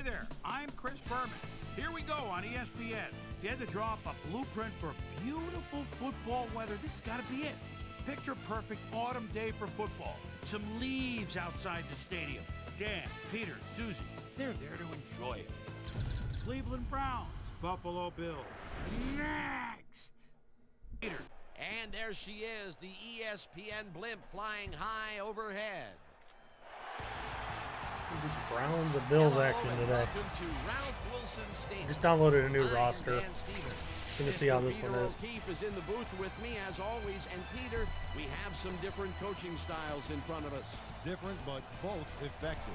there, I'm Chris Berman. Here we go on ESPN. If you had to draw up a blueprint for beautiful football weather, this has got to be it. Picture perfect autumn day for football. Some leaves outside the stadium. Dan, Peter, Susie, they're there to enjoy it. Cleveland Browns, Buffalo Bills. Next! Peter. And there she is, the ESPN blimp flying high overhead. Just Browns and Bills action today. Just downloaded a new roster. Going to see how this one is. O'Keefe is in the booth with me as always, and Peter, we have some different coaching styles in front of us. Different, but both effective.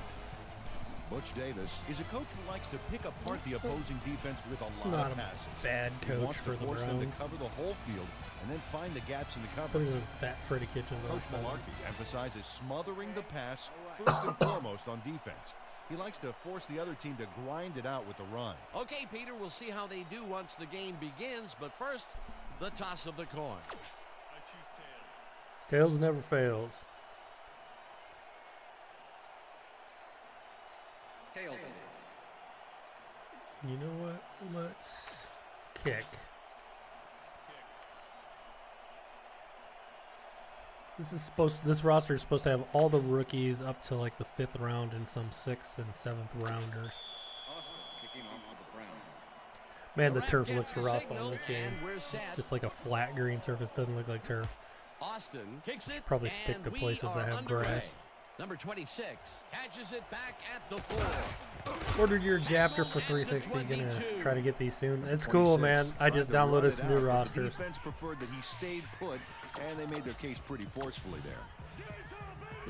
Butch Davis is a coach who likes to pick apart the opposing defense with a lot of passes. Bad coach for the Browns. Them to cover the whole field and then find the gaps in the coverage. Putting in Fat Freddy Kitchen. Coach Malarkey emphasizes smothering the pass first and foremost on defense. He likes to force the other team to grind it out with the run. Okay, Peter, we'll see how they do once the game begins, but first, the toss of the coin. Tails never fails. Tails. You know what? Let's kick. This roster is supposed to have all the rookies up to like the 5th round and some 6th and 7th rounders. Man, the turf looks rough on this game. Just like a flat green surface, doesn't look like turf. Austin kicks it. Should probably stick to places that have grass. Number 26 catches it back at the 4. Ordered your adapter for 360. Gonna try to get these soon. It's cool, man. I just downloaded some new rosters. The defense preferred that he stayed put, and they made their case pretty forcefully there.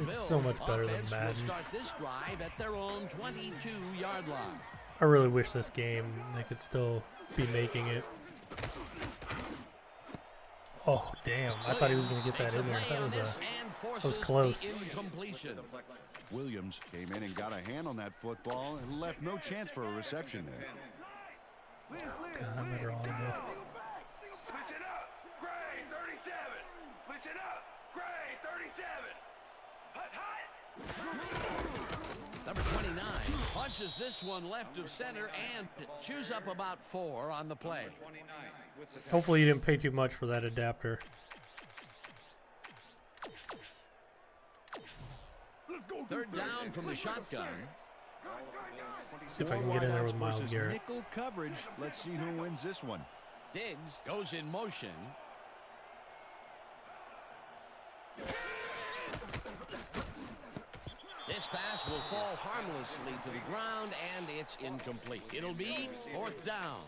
It's so much better than Madden. Start this drive at their own 22-yard line. I really wish this game they could still be making it. Oh damn! I thought he was going to get that in there. That was close. Williams came in and got a hand on that football and left no chance for a reception there. Oh God, I better audible. Switch it up, Gray 37. Switch it up, Gray 37. Hut, hut. Number 29 punches this one left of center and chews up about 4 on the play. Hopefully you didn't pay too much for that adapter. Third down from the shotgun. See if I can get in there with Myles Garrett. Nickel coverage. Let's see who wins this one. Diggs goes in motion. This pass will fall harmlessly to the ground, and it's incomplete. It'll be 4th down.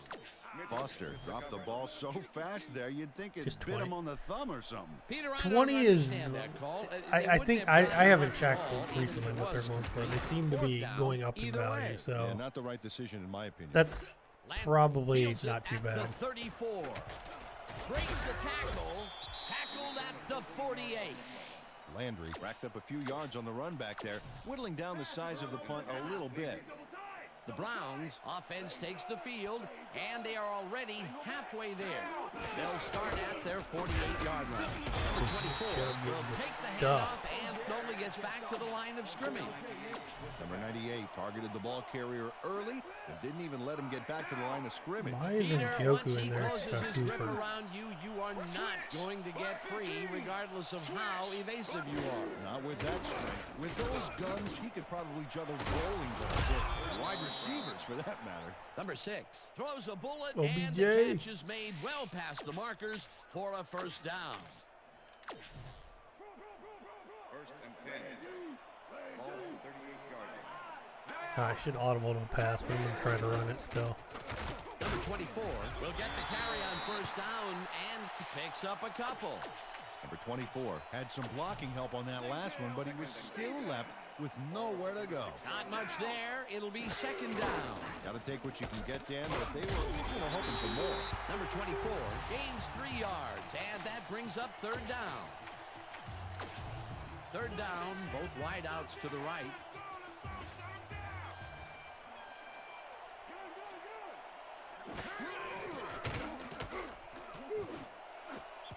Foster dropped the ball so fast there, you'd think it bit him on the thumb or something. Peter, 20 is, I think, I haven't checked recently what they're going for. They seem to be going up in value, so yeah, not the right decision in my opinion. That's probably not too bad. 34. Breaks a tackle. Tackled at the 48. Landry racked up a few yards on the run back there, whittling down the size of the punt a little bit. The Browns offense takes the field, and they are already halfway there. They'll start at their 48-yard line. Number 24 will take the handoff and only gets back to the line of scrimmage. Number 98 targeted the ball carrier early and didn't even let him get back to the line of scrimmage. Why isn't Joku in there? Once he closes his grip around you, you are not going to get free regardless of how evasive you are. Not with that strength. With those guns, he could probably juggle bowling balls or wide receivers for that matter. Number 6 throws a bullet, OBJ. and the catch is made well past the markers for a 1st down. 1st and 10. Ball 38-yard line. I should audible to pass, but I'm going to try to run it still. Number 24 will get the carry on 1st down and picks up a couple. Number 24 had some blocking help on that last one, but he was still left with nowhere to go. Not much there. It'll be 2nd down. Got to take what you can get, Dan, but they were hoping for more. Number 24 gains 3 yards, and that brings up 3rd down. 3rd down, both wideouts to the right.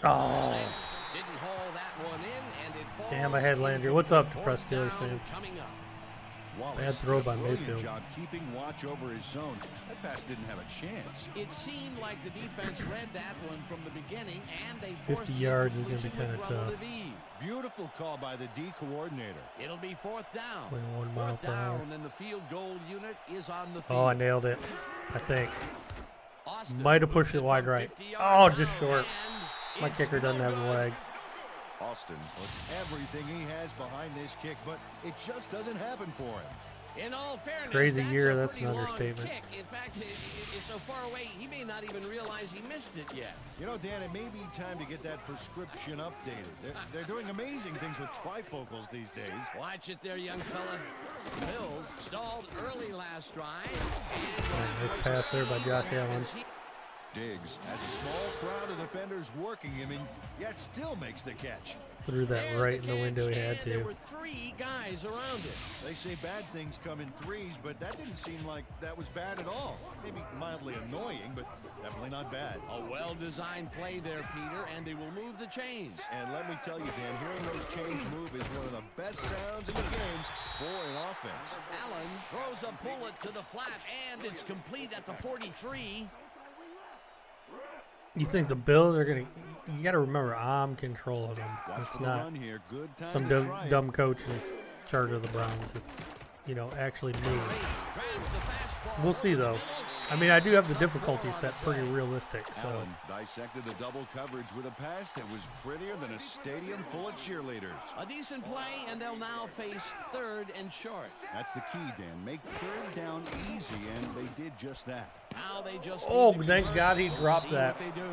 Oh. Didn't haul that one in, and it falls. Damn, I had Landry. What's up, Depressed Steelers fan? Coming up. Wallace Bad throw by did a brilliant Mayfield. job keeping watch over his zone. That pass didn't have a chance. It seemed like the defense read that one from the beginning, and they 50 yards is going to be kind of tough. relative ease. Beautiful call by the D coordinator. It'll be 4th down. Playing 1 mile Fourth per hour. down, and the field goal unit is on the field. Oh, I nailed it. I think. Austin Might have pushed it moves wide from right. 50 Oh, yards just out, short. and My it's kicker doesn't no have a good. leg. Austin puts everything he has behind this kick, but it just doesn't happen for him. In all fairness, Crazy that's year, a that's pretty an long understatement. kick. In fact, it's so far away, he may not even realize he missed it yet. You know, Dan, it may be time to get that prescription updated. They're doing amazing things with trifocals these days. Watch it there, young fella. Bills stalled early last drive. Nice pass there by Josh Allen. Diggs has a small crowd of defenders working him, and yet still makes the catch. Threw that right in the window he had There to. were 3 guys around him. They say bad things come in threes, but that didn't seem like that was bad at all. Maybe mildly annoying, but definitely not bad. A well-designed play there, Peter, and they will move the chains. And let me tell you, Dan, hearing those chains move is one of the best sounds in the game for an offense. Allen throws a bullet to the flat, and it's complete at the 43. You think the Bills are going to... You got to remember, I'm controlling them. Watch It's for the not run here. Good time some to try it. dumb coach that's in charge of the Browns. It's, you know, actually me. Grabs the fastball. We'll see, though. I mean, I do have the difficulty set pretty realistic, so... Allen dissected the double coverage with a pass that was prettier than a stadium full of cheerleaders. A decent play, and they'll now face 3rd and short. That's the key, Dan. Make 3rd down easy, and they did just that. Now they just Oh, need to thank convert. God he We'll dropped see that. what they do.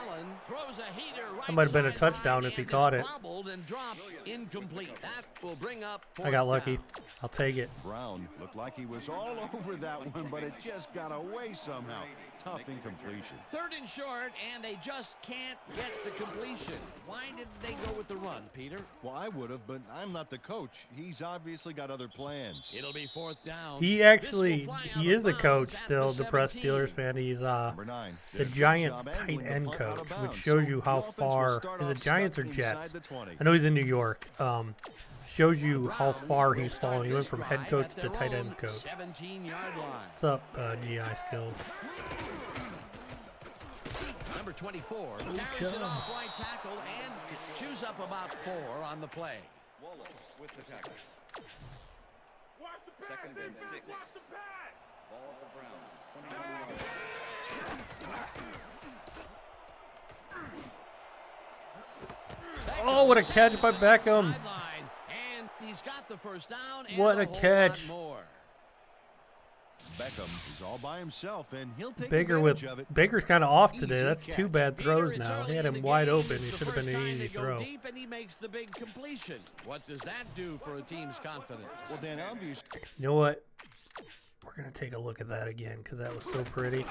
Allen throws a heater right That might have been a sideline, touchdown if he and caught it's it. wobbled and dropped incomplete. That will bring up I got 4th lucky. down. I'll take it. Brown looked like he was all over that one, but it just got away somehow. Tough incompletion. 3rd and short, and they just can't get the completion. Why did they go with the run, Peter? Well, I would have, but I'm not the coach. He's obviously got other plans. It'll be 4th down. He This actually, will fly he out is of a coach bounds at still, the depressed 17. Steelers fan. He's Number 9. the Did a good Giants job tight angling the end punt out of coach, which bounds. shows So you the how offense will far, start is off it Giants or stuck inside Jets? the 20. I know he's in New York. Shows you how far he's fallen. He went from head coach to tight end coach. 17-yard line. What's up, GI skills? Number 24 carries job. it off right tackle and chews up about 4 on the play. Wallace with the tackle. 2nd and 6. Ball at the Browns. 21 yards. Oh, what a catch by Beckham. Sideline, and he's got the 1st down and What a whole lot catch. more. Beckham is all by himself, and he'll take Baker's advantage of it. kind of off today. Easy That's catch. 2 bad Peter, throws it's now. early He had in him the wide game. open. It's He the should have been first an time easy they go throw. deep, and he makes the big completion. What does that do for a team's confidence? Well, Dan, obviously, You know what? We're going to take a look at that again because that was so pretty.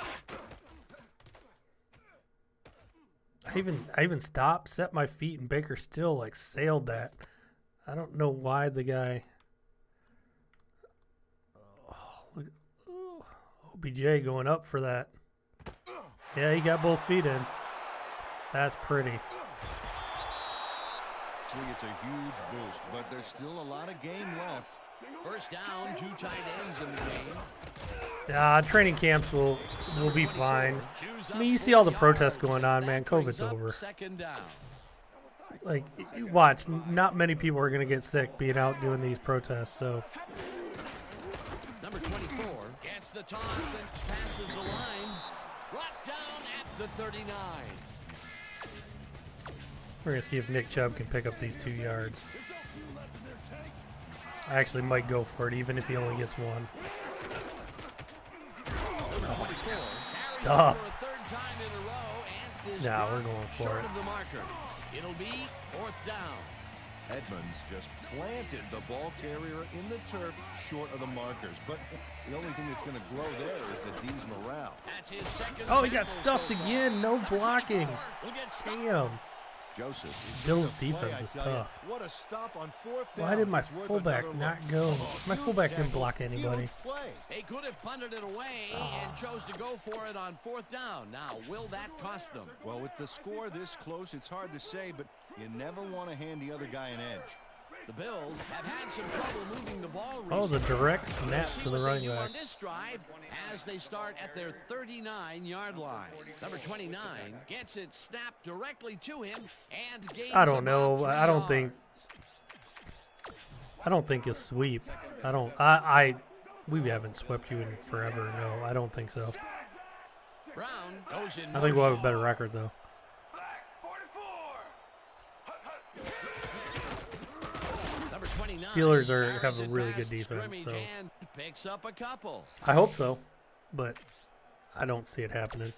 I even stopped, set my feet, and Baker still like sailed that. I don't know why the guy. Oh, look, OBJ going up for that. Yeah, he got both feet in. That's pretty. it's a huge boost, but there's still a lot of game left. 1st down, 2 tight ends in the game. Training camps will be fine. I mean, you see all the protests going on, man. COVID's over. 2nd down. Like, you watch, not many people are going to get sick being out doing these protests, so. Number 24 gets the toss and passes the line. Brought down at the 39. We're going to see if Nick Chubb can pick up these 2 yards. I actually might go for it, even if he only gets 1. Number 24 Stuffed. for a 3rd time in a row and is Nah, we're dropped going for short it. of the marker. It'll be 4th down. Edmonds just planted the ball carrier in the turf short of the markers. But the only thing that's going to grow there is the D's morale. That's his 2nd Oh, he got tackle stuffed so far. again. No blocking. Will get stopped. Damn. Joseph. is Bill's just a play, defense I is tell ya. tough. What a stop on 4th down. Why did my It's worth fullback another not look. go? Oh, My huge fullback didn't tackle. block anybody. Huge play. They could have punted it away and chose to go for it on 4th down. Now, will that cost them? Well, with the score this close, it's hard to say, but you never want to hand the other guy an edge. The Bills have had some trouble moving the ball recently. Oh, the direct snap to the running back. On this drive as they start at their 39-yard line. Number 29 gets it snapped directly to him and gains I don't know. about 3 I don't think. yards. I don't think it's sweep. We haven't swept you in forever. No, I don't think so. Brown goes in I think we'll have a motion. better record though. Number 29 Steelers have carries a it really past good defense, scrimmage so and picks up a couple. I hope so, but I don't see it happening.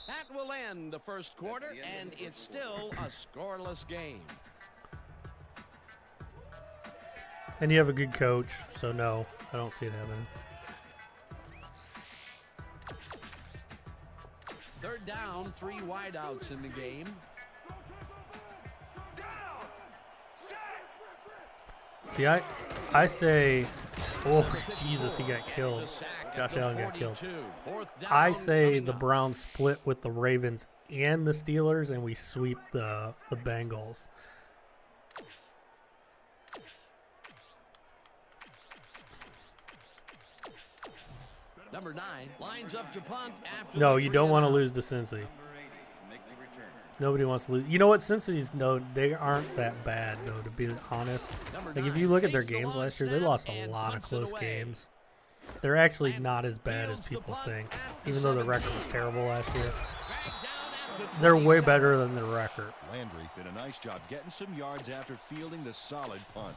That will end the first quarter, and it's still a scoreless game. And you have a good coach, so no, I don't see it happening. Third down, 3 wideouts in the game. See, I say, oh Jesus, he got killed. Josh Allen got killed. I say the Browns split with the Ravens and the Steelers, and we sweep the Bengals. Number 9 lines up to punt after. No, the you don't want to three-and-out. lose to Cincy. Nobody wants to lose. You know what? Cincy's, no, they aren't that bad, though, to be honest. Like, if you look at their games last year, they lost a lot of close games. They're actually not as bad as people think, even though the record was terrible last year. They're way better than their record. Landry did a nice job getting some yards after fielding the solid punt.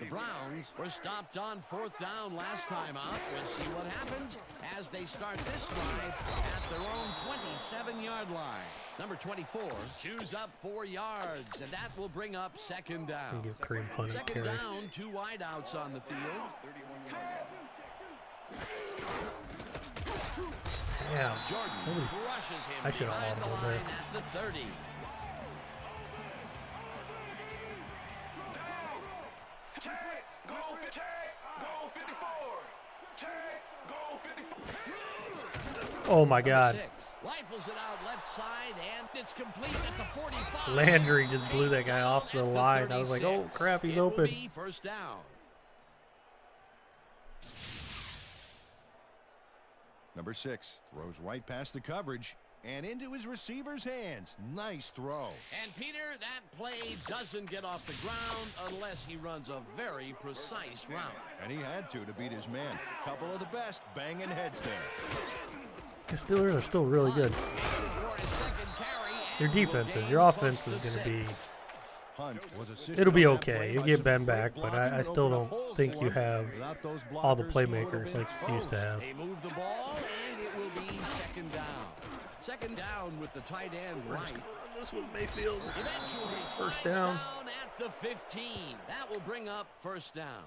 The Browns were stopped on 4th down last time out. We'll see what happens as they start this drive at their own 27-yard line. Number 24 chews up 4 yards, and that will bring up 2nd down. And give Kareem Hunt a Second carry. down, 2 wideouts on the field. Yeah. Jordan Nobody- crushes him I should've behind the audibled line there. at the 30. Oh my Number God. 6 rifles it out left side, and it's complete at the 45. Landry just blew that guy Chased off the down at line. I was like, oh 36. crap, he's It will open. be 1st down. Number 6 throws right past the coverage and into his receiver's hands. Nice throw. And Peter, that play doesn't get off the ground unless he runs a very precise route. And he had to beat his man. Couple of the best banging heads there. The Steelers are still really good. Makes it for his 2nd carry, and Your will defense is. gain Your close offense to is going to be. 6. Hunt was assisted It'll be on that okay. play You by get some Ben great back, but blocking I and still opened up don't holes think for you him. have Without those all the blockers, he would've playmakers been like you used to toast. have. They move the ball, and it will be 2nd down. 2nd down with the tight end right. This was Mayfield. Eventually First slides down. at the 15. That will bring up 1st down.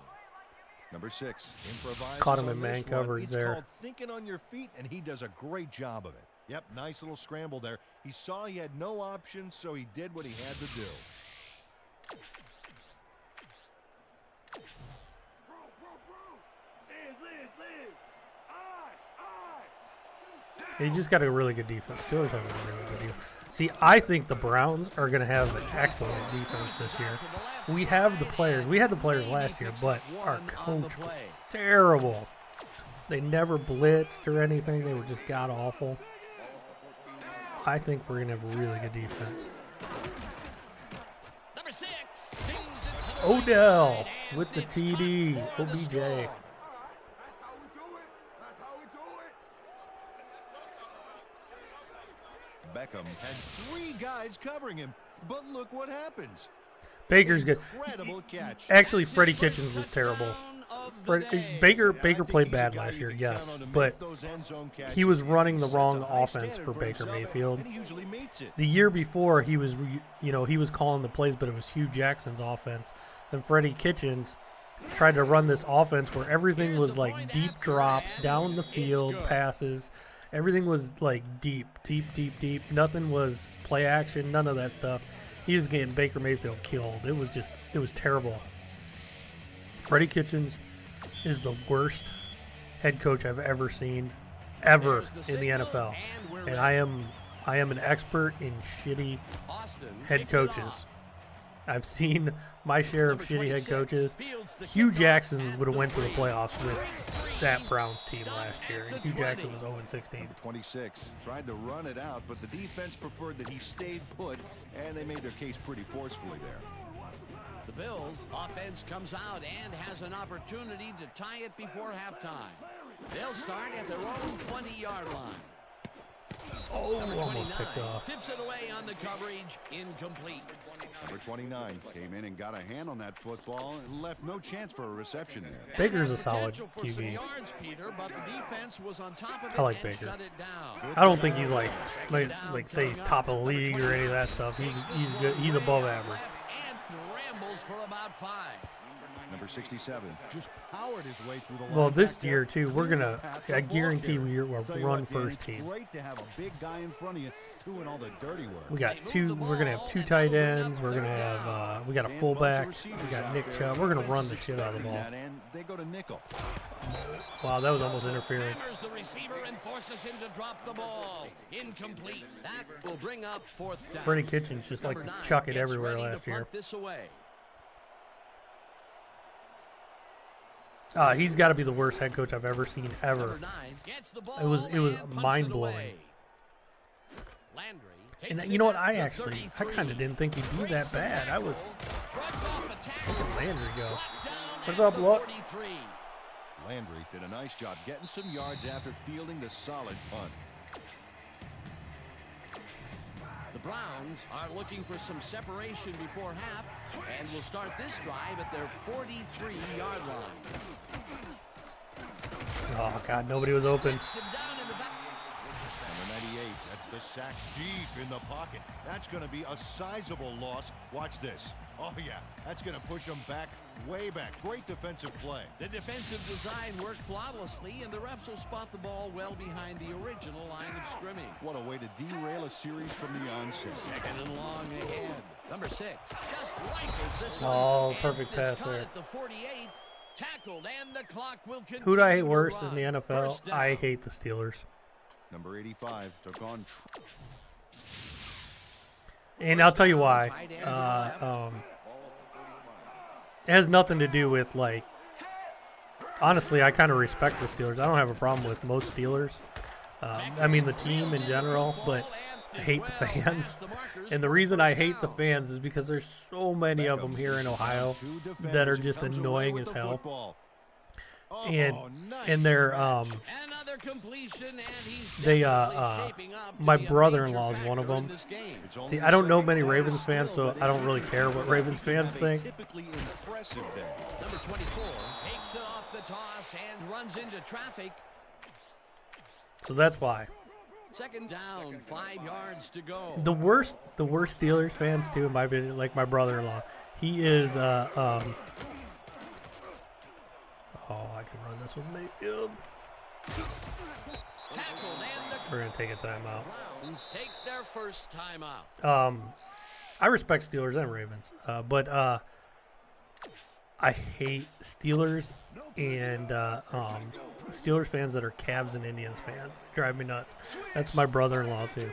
Number 6 improvises Caught him on in man this one. coverage It's there. called thinking on your feet, and he does a great job of it. Yep, nice little scramble there. He saw he had no options, so he did what he had to do. He just got a really good defense. Steelers have a really good defense. See, I think the Browns are going to have an excellent defense this year. We have the players. We had the players last year, but our coach was terrible. They never blitzed or anything. They were just god-awful. I think we're going to have a really good defense. Number 6 sings it to the Odell right side, with and the it's TD. good for the OBJ. score. Beckham had 3 guys covering him, but look what happens. Baker's good. Incredible catch. Actually, That's his Freddie first Kitchens was terrible. touchdown of the Fred, day. Baker I Baker think played he's a bad guy last you year, can yes, count on to but make those end zone catches. he was running the Sets wrong a high offense standard for Baker himself, Mayfield. and he usually meets it. The year before, he was, he was calling the plays, but it was Hugh Jackson's offense. Then Freddie Kitchens tried to run this offense where everything was like deep drops down the field, passes. Everything was like deep. Nothing was play action, none of that stuff. He was getting Baker Mayfield killed. It was terrible. Freddie Kitchens is the worst head coach I've ever seen, ever in the NFL. And I am an expert in shitty Austin head kicks it coaches. off. I've seen my share of shitty head coaches. Hugh Jackson would have went to the playoffs with that Browns team last year. And Hugh Jackson was 0-16. Number 26 tried to run it out, but the defense preferred that he stayed put, and they made their case pretty forcefully there. The Bills offense comes out and has an opportunity to tie it before halftime. They'll start at their own 20-yard line. Oh, almost picked off. Tips it away on the coverage, incomplete. Number 29 came in and got a hand on that football and left no chance for a reception there. Baker's a solid Potential for some QB. yards, Peter, but the defense was on top of it I like and Baker. shut it down. I don't think he's like say he's top of the league or any of that stuff. He's good. He's above average. And rambles for about 5. Number 67 just powered his way through the line. Well, this back there. year too, we're gonna. I guarantee Carrier. we'll Tell you run what, Dan, first it's team. Great to have a big guy in front of you doing all the dirty work. We got two. We're gonna have 2 tight ends. We're gonna have. We got a fullback. We got Nick Chubb. We're gonna run the shit out of the ball. And they go to nickel. Wow, that was almost interference. Hammers the receiver and forces him to drop the ball. Incomplete. That will bring up 4th down. Freddie Kitchens just like Number to 9 chuck it gets everywhere ready to last year. punt this away. He's got to be the worst head coach I've ever seen ever. Number 9 gets the ball It was and punts mind it blowing. away. Landry And takes you know it what? at I the actually, I 33. kind of didn't think he'd be that bad. I was. Shrugs off a tackle. Look at Landry go. Brought down What's at up, the Luck? 43. Landry did a nice job getting some yards after fielding the solid punt. The Browns are looking for some separation before half and will start this drive at their 43-yard line. Oh God, nobody was open. Him down in the back. Number 98, that's the sack deep in the pocket. That's going to be a sizable loss. Watch this. Oh, yeah, that's going to push them back, way back. Great defensive play. The defensive design worked flawlessly, and the refs will spot the ball well behind the original line of scrimmage. What a way to derail a series from the onset. 2nd and long ahead. Number 6 just rifles this one. Oh, And perfect it's pass caught there. At the 48, tackled, and the clock will continue. Who do I hate to worse run. in the NFL? First down. I hate the Steelers. Number 85 took on. And I'll tell you why. It has nothing to do with, like, honestly, I kind of respect the Steelers. I don't have a problem with most Steelers. I mean, the team in general, but I hate the fans. And the reason I hate the fans is because there's so many of them here in Ohio that are just annoying as hell. And they're Another completion, and he's they definitely shaping up to my be a brother-in-law is major one of factor in them. this game. See, I don't know many Ravens fans, so I don't really care what Ravens fans think. Typically impressive there. Number 24 takes it off the toss and runs into traffic. So that's why. 2nd down, 5 yards to go. The worst Steelers fans too, in my opinion, like my brother-in-law. He is oh, I can run this with Mayfield. Tackled, and the We're gonna take a timeout. Browns take their first timeout. I respect Steelers and Ravens, but I hate Steelers and Steelers fans that are Cavs and Indians fans. They drive me nuts. That's my brother-in-law too.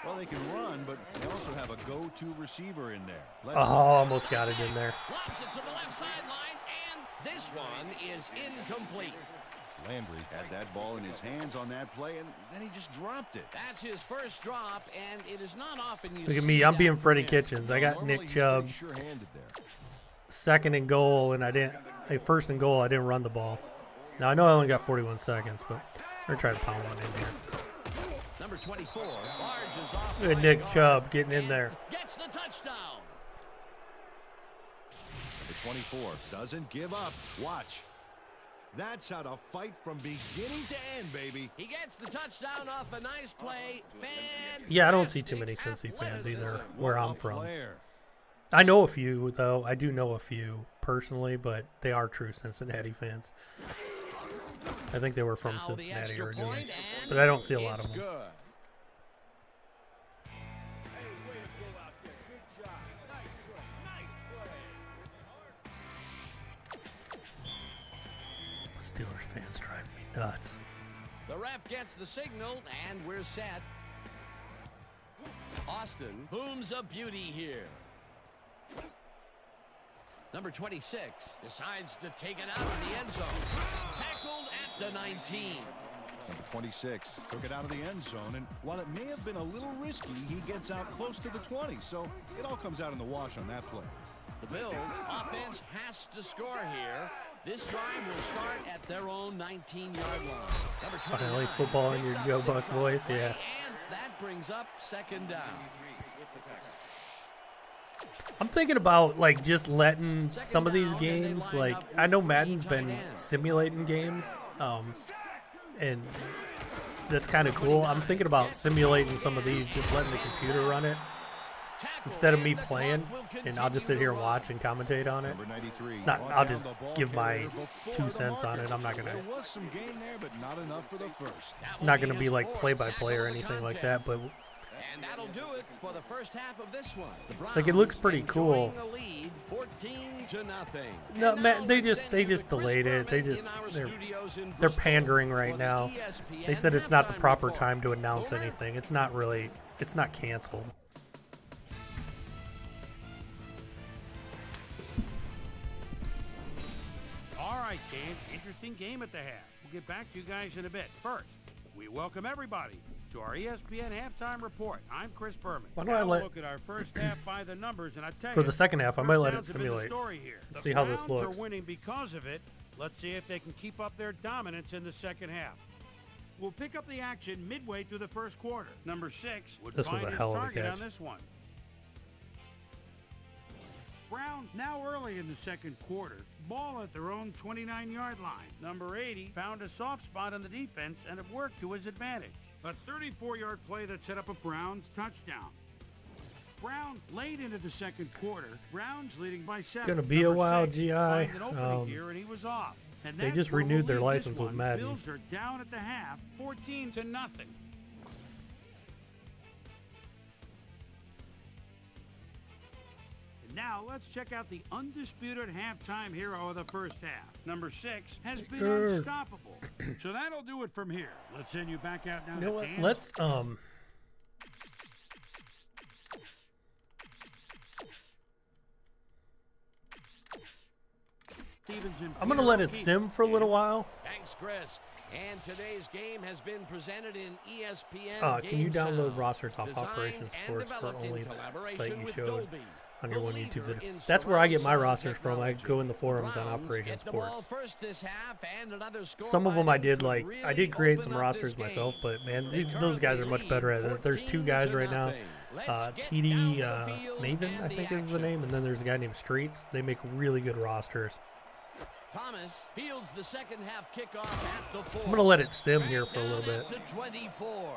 Well, they can run, but they also have a go-to receiver in there. Oh, almost got it in there. Lobs it to the left sideline, and this one is incomplete. Landry had that ball in his hands on that play, and then he just dropped it. That's his first drop, and it is not often you Look at see me. I'm that being from Freddie him. Kitchens. I got Normally, Nick he's Chubb. pretty sure-handed there. 2nd and goal, and I didn't. First and goal, I didn't run the ball. Now I know I only got 41 seconds, but we're gonna try to pound one in here. Number 24 barges off. Look at Nick Chubb getting in there. Gets the touchdown. Number 24 doesn't give up. Watch. That's how to fight from beginning to end, baby. He gets the touchdown off a nice play. Yeah, I don't see too many Fantastic Cincy fans either athleticism. where What I'm a from. player. I know a few, though. I do know a few personally, but they are true Cincinnati fans. I think they were from Now the Cincinnati extra originally, point, and but I don't see a lot it's of them. good. Steelers fans drive me nuts. The ref gets the signal, and we're set. Austin booms a beauty here. Number 26 decides to take it out of the end zone. Tackled at the 19. Number 26 took it out of the end zone, and while it may have been a little risky, he gets out close to the 20, so it all comes out in the wash on that play. The Bills offense has to score here. This drive will start at their own 19-yard line. Number 29 Finally, football in your picks up Joe 6 Buck on the voice, play, yeah. And that brings up second down. I'm thinking about like just letting some of these games, like I know Madden's been simulating games, and that's kind of cool. I'm thinking about simulating some of these, just letting the computer run it instead of me playing, and I'll just sit here and watch and commentate on it. Number 93. I'll just give my 2 cents on it. I'm not gonna There was some gain there, but not enough for the first. be like play-by-play or anything like that, but And that'll do it for the first half of this one. like it looks pretty cool. The lead, 14-0. No, man, they just delayed it. They're pandering right now. They said it's not the proper time to announce anything. It's not canceled. All right, game. Interesting game at the half. We'll get back to you guys in a bit. First, we welcome everybody to our ESPN halftime report. I'm Chris Berman. Why don't I let look at our first half by the numbers, and I tell for you, the second half? I might let it first downs have been the simulate. story here. The See how this Browns looks. are winning because of it. Let's see if they can keep up their dominance in the second half. We'll pick up the action midway through the first quarter. Number 6 would This was find a his hell of a target catch. on this one. Brown now early in the second quarter. Ball at their own 29-yard line. Number 80 found a soft spot on the defense and it worked to his advantage. A 34-yard play that set up a Browns touchdown. Brown late into the second quarter. Browns leading by 7. Gonna be a Number while, 6 GI. finds an opening here and he was off. And They that's just where we'll renewed their leave this license with one. Madden. Bills are down at the half, 14-0. Now, let's check out the undisputed halftime hero of the first half. Number 6 has been unstoppable. So that'll do it from here. Let's send you back out now You know to what? Kansas. Let's I'm gonna let it sim for a little while. Thanks, Chris. And today's game has been presented in ESPN. Can you Game download Sound, rosters off designed Operation and Sports for developed in only the collaboration site you with showed Dolby, on your the one YouTube leader video? in That's where I get my surround rosters sound from. I go in the forums on Browns Operation get the ball Sports. first this half, and another score Some of them I did line like could I really did create open some up rosters this myself, game. but man, They those guys are currently much better at it. There's 2 guys right now. 14-0. Let's get TD down to the field Maven, I and the think is the action. name, and then there's a guy named Streets. They make really good rosters. Thomas fields the second half kickoff at the 4. I'm gonna let it sim here for a little Down bit. at the 24.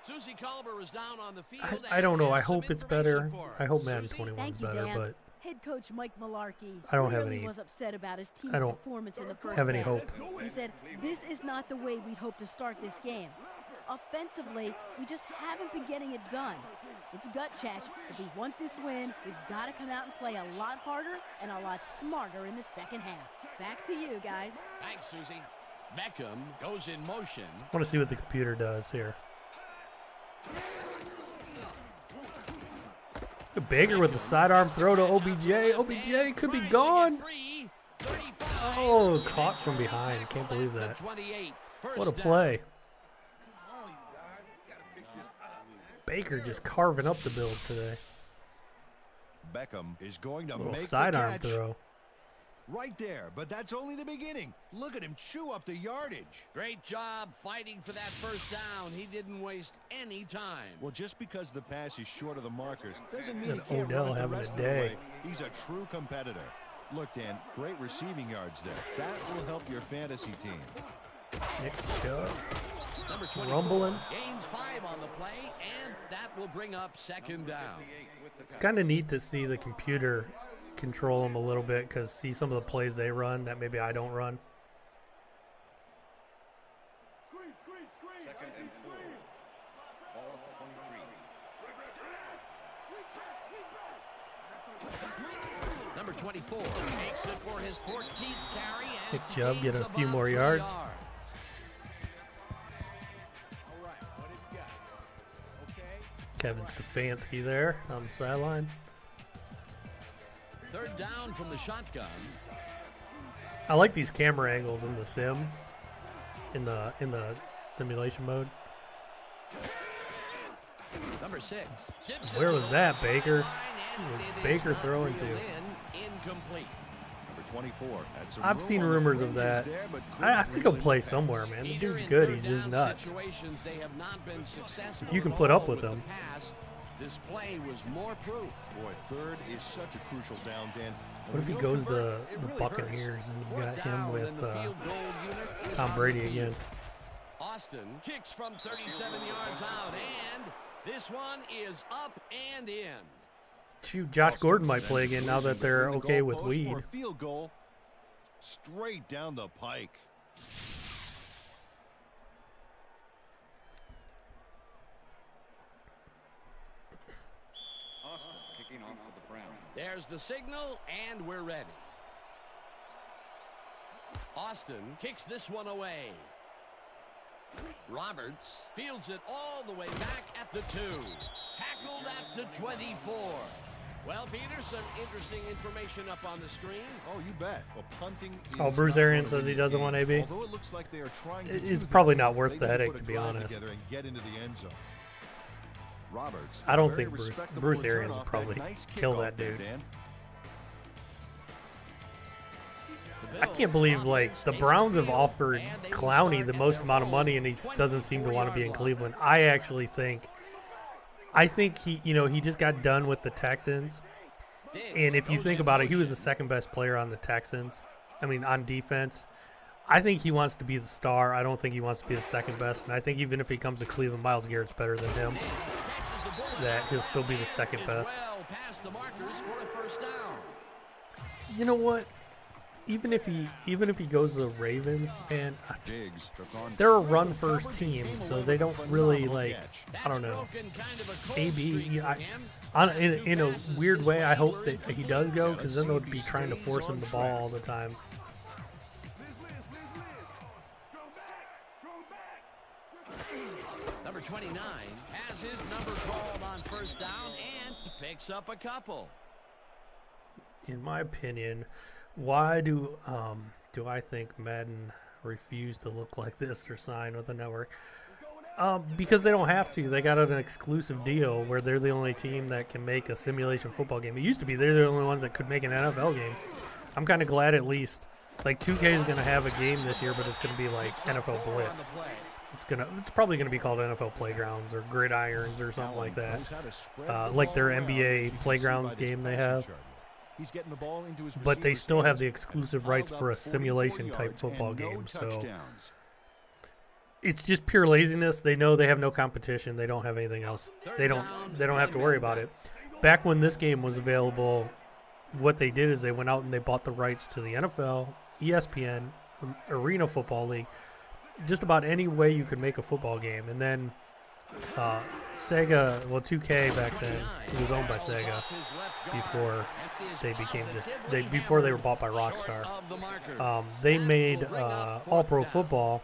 Susie Colbert is down on the field. I don't know. and I has some hope it's better. information for I us. hope Madden Susie? 21 is Thank you, better, Dan. but Head coach Mike Malarkey I don't have clearly any- was upset about his team's I don't performance in the first have any half. hope. He said, "This is not the way we'd hoped to start this game. Offensively, we just haven't been getting it done. It's gut check. If we want this win, we've got to come out and play a lot harder and a lot smarter in the second half." Back to you, guys. Thanks, Susie. Beckham goes in motion. I want to see what the computer does here. Baker with the sidearm throw to OBJ. OBJ could be gone. Oh, caught from behind. Can't believe that. What a play. Baker just carving up the Bills today. Beckham is going to Little make sidearm the catch. throw. Right there, but that's only the beginning. Look at him chew up the yardage. Great job fighting for that first down. He didn't waste any time. Well, just because the pass is short of the markers doesn't mean And he can't Odell run it the having a rest of the day. way. He's a true competitor. Look, Dan, great receiving yards there. That will help your fantasy team. Nick Chubb. Number 24 Rumbling. gains 5 on the play, and that will bring up second down. It's kind of neat to see the computer control them a little bit, because see some of the plays they run that maybe I don't run. Second and 4. Ball at the 23. Number 24 takes it for his 14th carry and Nick Chubb gains getting a few about more 3 yards. All right, what have you got? Okay. Kevin Stefanski there on the sideline. Third down from the shotgun. I like these camera angles in the sim, in the simulation mode. Number 6. Where was that, Baker? Baker throwing to? Incomplete. Number 24. Had some I've room seen on the rumors of fringes that. there, but I couldn't think he'll really play pass. somewhere, man. The Either dude's in good. third He's just down nuts. situations, they have not been successful If you can at put up all with the them. pass. This play was more proof. Boy, third is such a crucial down, Dan. What if he goes the Buccaneers and you got him with Tom Brady again? Austin kicks from 37 yards out, and this one is up and in. Shoot, Josh Gordon might play again now that they're okay with weed. For a field goal straight down the pike. Austin kicking off for the Browns. There's the signal, and we're ready. Austin kicks this one away. Roberts fields it all the way back at the 2. Tackled at the 24. Well, Peter, some interesting information up on the screen. Oh, you bet. Well, punting Oh, is Bruce not Arians gonna says win he the doesn't game. want AB. Although it looks like they are trying to It's do probably that, not worth they the can headache, put a to be drive honest. together and get into the end zone. Roberts, I don't very think respectable Bruce return Arians would off that probably nice kill kickoff that there, dude. Dan. I can't believe, like, the Browns have offered Clowney the most amount of money, and he doesn't seem to want to be in Cleveland. I think he, he just got done with the Texans. And if you think about it, he was the second best player on the Texans. I mean, on defense. I think he wants to be the star. I don't think he wants to be the second best. And I think even if he comes to Cleveland, Myles Garrett's better than him. That he'll still be the second best. You know what? Even if he goes to the Ravens, man, they're a run first team, so they don't really, like, I don't know. AB, in a weird way, I hope that he does go, because then they'll be trying to force him the ball all the time. Number 29 has his number called on first down and picks up a couple. In my opinion, why do I think Madden refused to look like this or sign with a network? Because they don't have to. They got an exclusive deal where they're the only team that can make a simulation football game. It used to be they're the only ones that could make an NFL game. I'm kind of glad at least. Like 2K is going to have a game this year, but it's going to be like NFL Blitz. It's probably going to be called NFL Playgrounds or Gridirons or something like that. Like their NBA Playgrounds game they have. But they still have the exclusive rights for a simulation type football game. So it's just pure laziness. They know they have no competition. They don't have anything else. They don't have to worry about it. Back when this game was available, what they did is they went out and they bought the rights to the NFL, ESPN, Arena Football League, just about any way you could make a football game. And then Sega, well, 2K back then, it was owned by Sega before before they were bought by Rockstar. They made All Pro Football,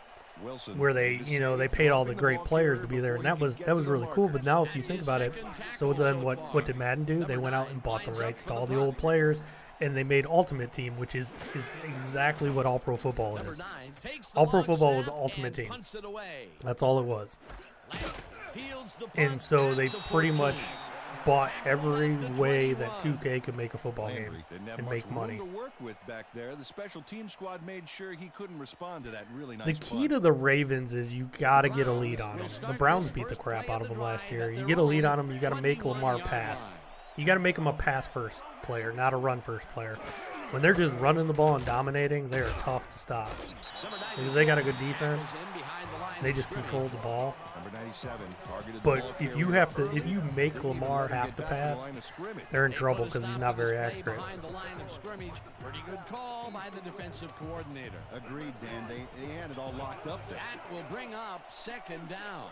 where they paid all the great players to be there, and that was really cool. But now, if you think about it, so then what did Madden do? They went out and bought the rights to all the old players, and they made Ultimate Team, which is exactly what All Pro Football is. All Pro Football was Ultimate Team. That's all it was. And so they pretty much bought every way that 2K could make a football game and make money. To work with back there, the special team squad made sure he couldn't respond to that really nice The key to the Ravens is you got to get a lead on them. The Browns beat the crap out of them last year. You get a lead on them, you got to make Lamar pass. You got to make him a pass-first player, not a run-first player. When they're just running the ball and dominating, they are tough to stop. Because they got a good defense. They just control the ball. But if you make Lamar have to pass, they're in trouble because he's not very accurate. Pretty good call by the defensive coordinator. Agreed, Dan. They had it all locked up there. That will bring up second down.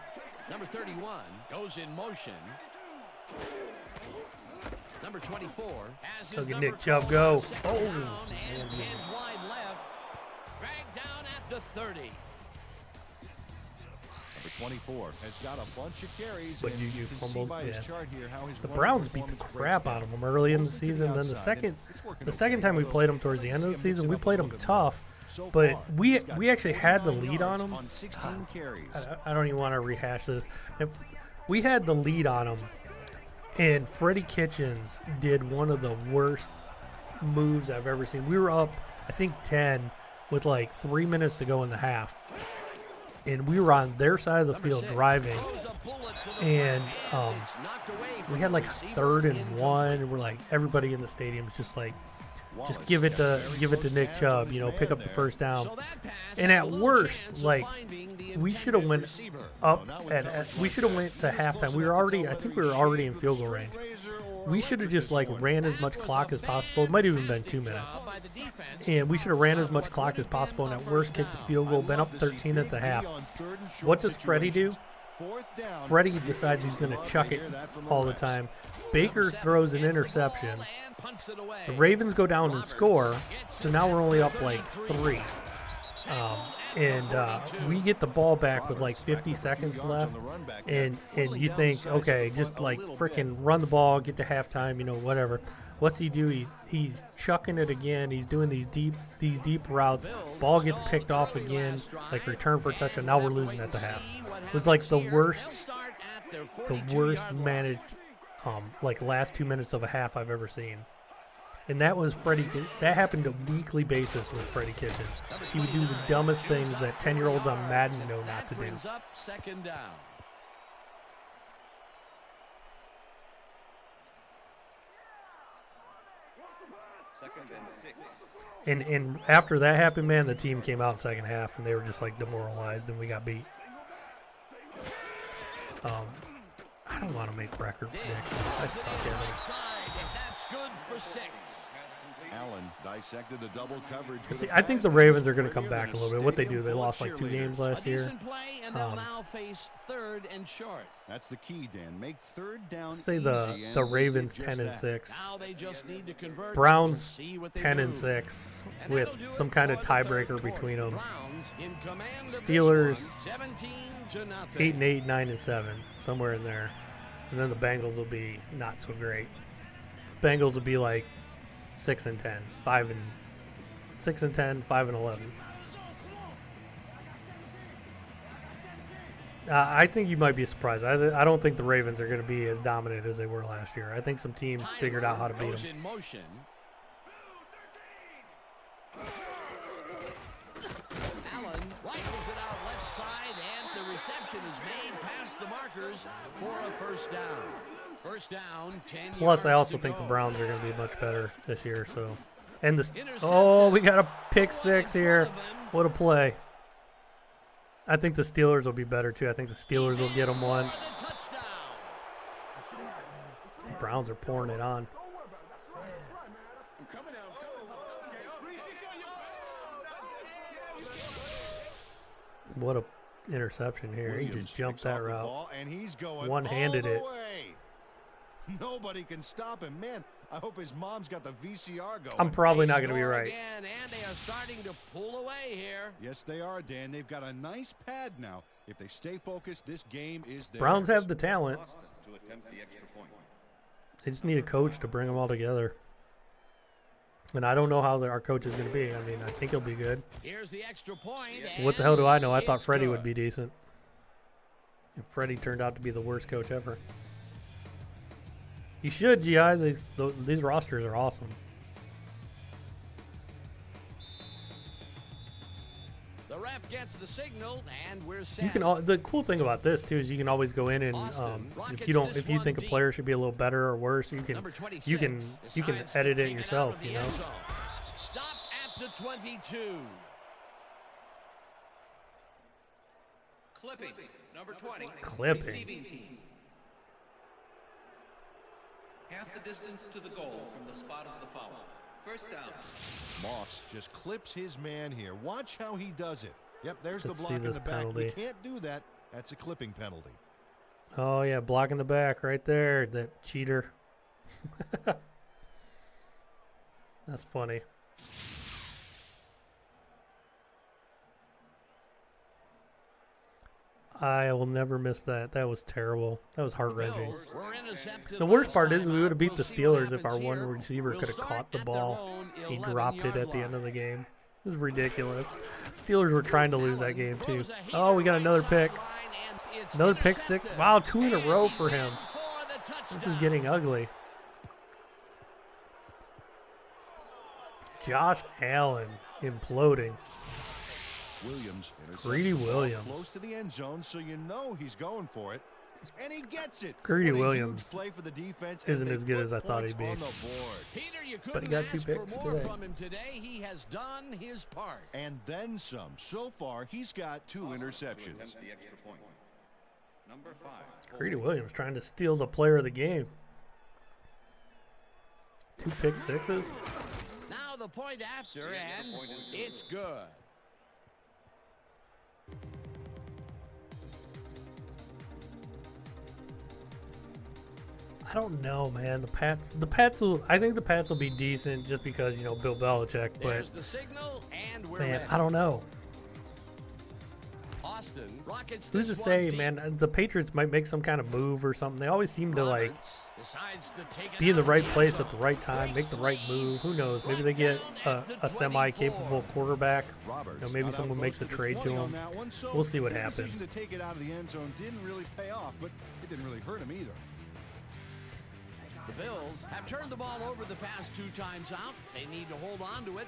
Number 31 goes in motion. Number 24 has his Look at number Nick Chubb go. Oh, and hands wide left. Dragged down at the 30. Number 24 has got a bunch of carries. But and Juju you can see fumbled. by his Yeah. chart here how his The running Browns beat the performance crap breaks out of down. them early in the Pulls it to season. Then the outside, and it's working second okay, time we although played them towards the let's end of see the him season, mix we it up a played them little bit tough. more. So But far, we he's got actually had the 49 lead on yards them. on 16 carries. I don't even want to rehash this. If we had the lead on them, and Freddie Kitchens did one of the worst moves I've ever seen. We were up, I think, 10 with like 3 minutes to go in the half. And we were on their side of the field driving. And we had like a 3rd and 1. And we're like, everybody in the stadium is just like, just give it to Nick Chubb, pick up the first down. And at worst, like, we should have went up we should have went to halftime. I think we were already in field goal range. We should have just like ran as much clock as possible. It might have even been 2 minutes. And we should have ran as much clock as possible, and at worst kicked the field goal, been up 13 at the half. What does Freddie do? Freddie decides he's going to chuck it all the time. Baker throws an interception. The Ravens go down and score, so now we're only up like 3. We get the ball back with like 50 seconds left, and you think, okay, just like freaking run the ball, get to halftime, whatever. What's he do? He's chucking it again. He's doing these deep routes. Ball gets picked off again, like return for a touchdown. Now we're losing at the half. It was like the worst managed like last 2 minutes of a half I've ever seen. And that was that happened on a weekly basis with Freddie Kitchens. He would do the dumbest things that 10-year-olds on Madden know not to do. Second down. And after that happened, man, the team came out second half and they were just like demoralized, and we got beat. I don't want to make record predictions. I suck at it. That's good for 6. Allen dissected the double coverage. See, I think the Ravens are going to come back a little bit. What they do, they lost like 2 games last year. Decent play, and they'll now face 3rd and short. That's the key, Dan. Make 3rd down. Say the Ravens 10-6. Now they just need to convert. Browns See what they 10-6 do. with some kind of tiebreaker between them. Browns in command of Steelers this one, 17-0. 8-8, 9-7, somewhere in there. And then the Bengals will be not so great. Bengals will be like 6-10, 5-6-10, 5-11. I think you might be surprised. I don't think the Ravens are going to be as dominant as they were last year. I think some teams figured out how to beat them. In motion. Allen rifles it out left side, and the reception is made past the markers for a first down. First down, 10 Plus, I also think the Browns are going to be much better this year. So, and we got a pick 6 here. What a play! I think the Steelers will be better too. I think the Steelers will get them once. The Browns are pouring it on. What a interception here! He just jumped that route. One-handed it. Nobody can stop him. Man, I hope his mom's got the VCR going. I'm probably not going to be right. Again, and they are starting to pull away here. Yes, they are, Dan. They've got a nice pad now. If they stay focused, this game is theirs. Browns have the talent. They just need a coach to bring them all together. And I don't know how our coach is going to be. I mean, I think he'll be good. Here's the extra point. What the hell do I know? I thought Freddie would be decent. And Freddie turned out to be the worst coach ever. You should, GI. These rosters are awesome. The ref gets the signal, and we're set. You can. The cool thing about this too is you can always go in and if you think a player should be a little better or worse, you can edit it yourself. You know. Stop at the 22. Clipping, number 20. Clipping. Receiving team. Half the distance to the goal from the spot of the foul. First down. Moss just clips his man here. Watch how he does it. Yep, there's Let's the see block in this the back. penalty. You can't do that. That's a clipping penalty. Oh yeah, blocking the back right there. That cheater. That's funny. I will never miss that. That was terrible. That was heart-wrenching. Bills were intercepted The worst last part is time we would out. have beat We'll the see what Steelers if our happens one here. receiver We'll could have start caught the at ball. their own He 11 dropped it yard at the end line. of the game. It was ridiculous. Steelers were trying to lose that game too. Oh, we got another pick. Another pick six. Wow, 2 in a row for him. This is getting ugly. Josh Allen imploding. Williams. Greedy Williams. Close to the end zone, so you know he's going for it. And he gets it. Greedy What a huge Williams play for the defense, isn't and they as good put as I thought he'd points be. on the board. Peter, you But he couldn't got 2 ask for picks more today. from him today. He has done his part. And then some. So far, he's got 2 interceptions. The extra point. Number 5. Greedy Williams trying to steal the player of the game. 2 pick sixes. Now the point after, and it's good. I don't know, man. The Pats will. I think the Pats will be decent just because Bill Belichick. There's But the signal, and we're man, ready. I don't know. Austin Rockets. Who's to this say, one deep. man? The Patriots might make some kind of move or something. They always seem to like Decides to take it be in the out right of place zone. at the right time, make the right move. Who knows? Maybe they get a semi-capable quarterback. Roberts Maybe got someone out makes close a to the trade to 20 on him. that one, so We'll see what the decision happens. to take it out of the end zone didn't really pay off, but it didn't really hurt him either. The Bills have turned the ball over the past 2 times out. They need to hold on to it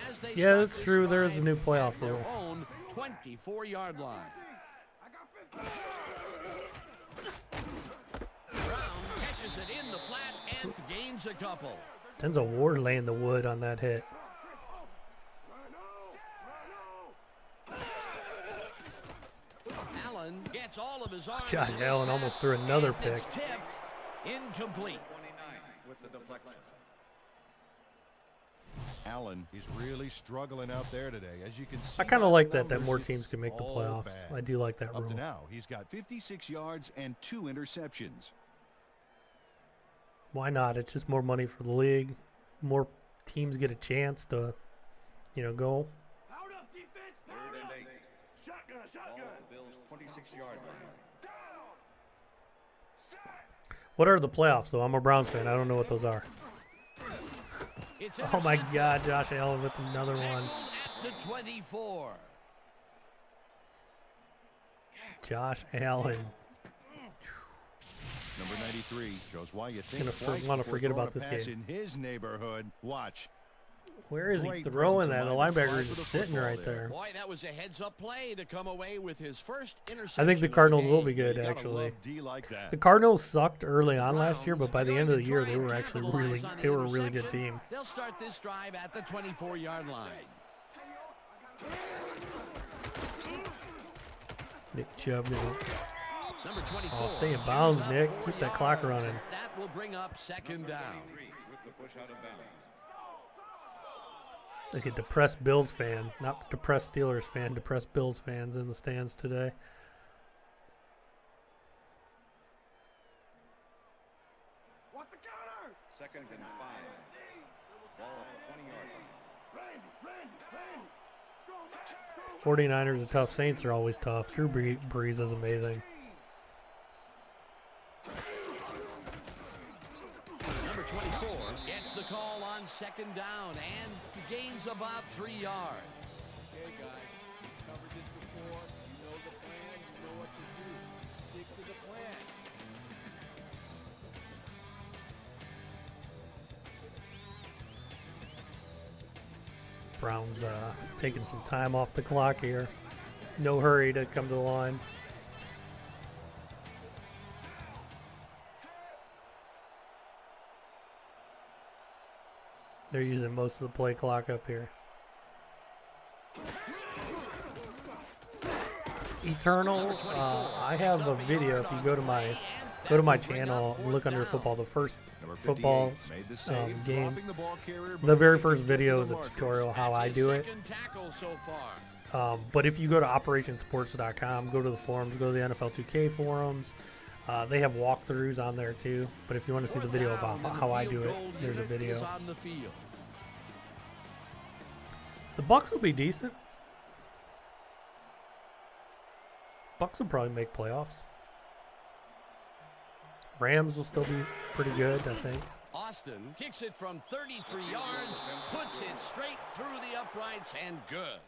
as they Yeah, start that's this true. There is a drive new playoff at their rule. own 24-yard line. Brown catches it in the flat and gains a couple. Denzel Ward laying the wood on that hit. Allen gets all of his arms. Josh in this Allen pass, almost threw another and it's pick. tipped, incomplete. 29 with the deflection. Allen, he's really struggling out there today. As you can see, I kind of by like the that numbers, more it's teams can make the all playoffs. bad. I do like that Up to rule. now, he's got 56 yards and 2 interceptions. Why not? It's just more money for the league. More teams get a chance to, go. Third and 8. Shotgun. Ball at the Bills' 26-yard line. What are the playoffs, though? I'm a Browns fan. I don't know what those are. It's Oh, my intercepted. God. Josh Allen with another one. Tackled at the 24. Josh Allen. Number 93 shows why you think Gonna twice wanna before forget throwing about a this pass game. in his neighborhood. Watch. Where is he Great throwing presence that? of The mind to linebacker fly is for the just sitting football right there. there. Boy, that was a heads-up play to come away with his first interception. I think the of the Cardinals will game. be good, You gotta actually. love D like that. The Cardinals sucked early on last year, Browns but by the end of the year, going to they try were and actually capitalize on the they were a really good interception. team. They'll start this drive at the 24-yard line. Nick Chubb, Number 24. stay in chews bounds, up Nick. 4 Keep that clock yards, running. and that will bring up second down. With the push out of bounds. Like a depressed Bills fan, not depressed Steelers fan, depressed Bills fans in the stands today. What's the counter? 2nd and 5. Ball at the 20-yard line. 49ers are tough. Saints are always tough. Drew Brees is amazing. Number 24 gets the call on second down and gains about 3 yards. Okay, guys, you've covered this before. You know the plan. You know what to do. Stick to the plan. Browns taking some time off the clock here. No hurry to come to the line. They're using most of the play clock up here. Eternal, I have a video. If you go to my channel, look under football. The first Number football 58 made the save, games. dropping the ball carrier, The but very taking first it video to is the a markers. tutorial how I That's do his it. second tackle so far. But if you go to operationsports.com, go to the forums, go to the NFL2K forums. They have walkthroughs on there too. But if you want to see the video about how I do it, there's a video. Is on the field. The Bucks will be decent. Bucks will probably make playoffs. Rams will still be pretty good, I think. Austin kicks it from 33 yards, puts it straight through the uprights, and good.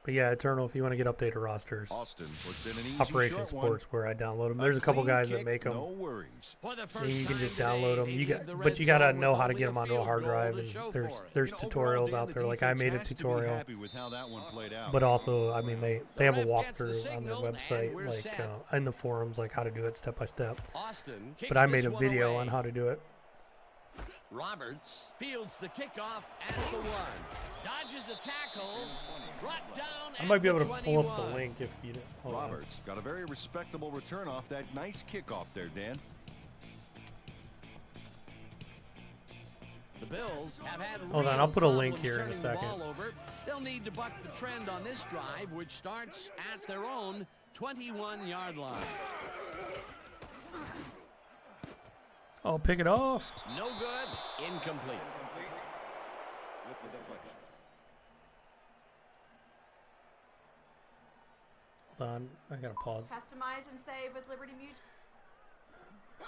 But yeah, Eternal, if you want to get updated rosters, Austin puts in an easy Operation short Sports, one. where I download them. There's a couple guys that make them. No worries. For the And first you can time just today, download them. they You give the got, red but you gotta zone know with how to only get them onto a field hard goal drive, to and show there's for it. there's You know, overall, tutorials Dan, out the there. Like I defense made a has to be tutorial, happy with how that one played out. but also, I mean, they have a ref gets the walkthrough on their signal, and website, we're like set. in the forums, like how to do it step by step. Austin kicks But I made this a one video away. on how to do it. Roberts fields the kickoff at the 1. Dodges a tackle. Brought down I might be at able the to pull up 21. the link if you hold on. Roberts got a very respectable return off that nice kickoff there, Dan. The Bills have had Hold on, real I'll put a link problems here in a turning the second. ball over. They'll need to buck the trend on this drive, which starts at their own 21-yard line. Oh, pick it off. No good. Incomplete. With the deflection. Hold on, I gotta pause. Customize and save with Liberty Mutual.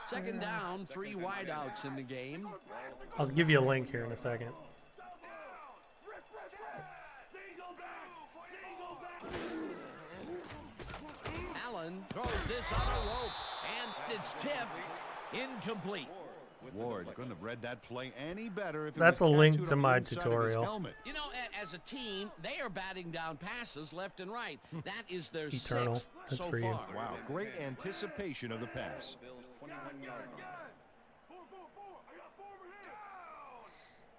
Second down, 3 wideouts in the game. I'll give you a link here in a second. Allen throws this on a rope, and it's tipped. Incomplete. Ward couldn't have read that play any better if it That's was a link tattooed to on the my inside of his tutorial. helmet. You know, as a team, they are batting down passes left and right. That is their Eternal. 6th That's so for you. far. Wow, great anticipation of the pass. Bills 21-yard